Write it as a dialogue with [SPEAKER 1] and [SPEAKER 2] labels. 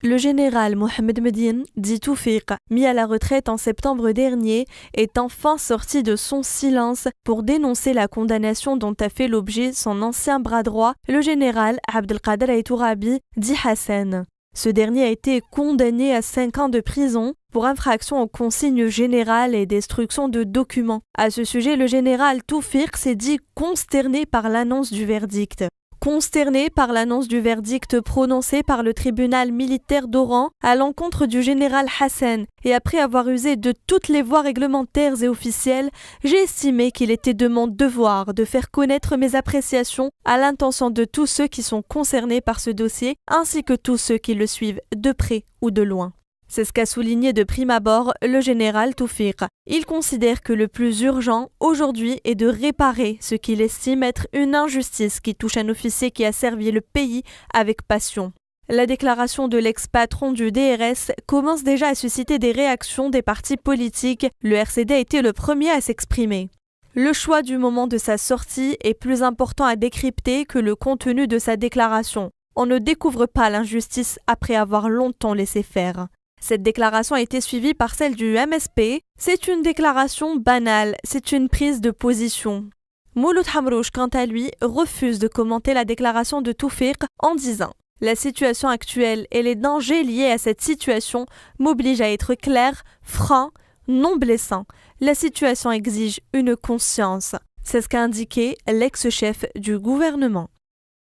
[SPEAKER 1] Le général Mohamed Medine, dit Toufiq, mis à la retraite en septembre dernier, est enfin sorti de son silence pour dénoncer la condamnation dont a fait l'objet son ancien bras droit, le général Abdelkader Aïtourabi, dit Hassan. Ce dernier a été condamné à 5 ans de prison pour infraction aux consignes générales et destruction de documents. À ce sujet, le général Toufiq s'est dit consterné par l'annonce du verdict. Consterné par l'annonce du verdict prononcé par le tribunal militaire d'Oran à l'encontre du général Hassan et après avoir usé de toutes les voies réglementaires et officielles, j'ai estimé qu'il était de mon devoir de faire connaître mes appréciations à l'intention de tous ceux qui sont concernés par ce dossier ainsi que tous ceux qui le suivent de près ou de loin. C'est ce qu'a souligné de prime abord le général Toufiq. Il considère que le plus urgent aujourd'hui est de réparer ce qu'il estime être une injustice qui touche un officier qui a servi le pays avec passion. La déclaration de l'ex-patron du DRS commence déjà à susciter des réactions des partis politiques. Le RCD a été le premier à s'exprimer. Le choix du moment de sa sortie est plus important à décrypter que le contenu de sa déclaration. On ne découvre pas l'injustice après avoir longtemps laissé faire. Cette déclaration a été suivie par celle du MSP. C'est une déclaration banale, c'est une prise de position. Mouloud Hamrouche, quant à lui, refuse de commenter la déclaration de Toufiq en disant « La situation actuelle et les dangers liés à cette situation m'obligent à être clair, franc, non blessant. La situation exige une conscience. » C'est ce qu'a indiqué l'ex-chef du gouvernement.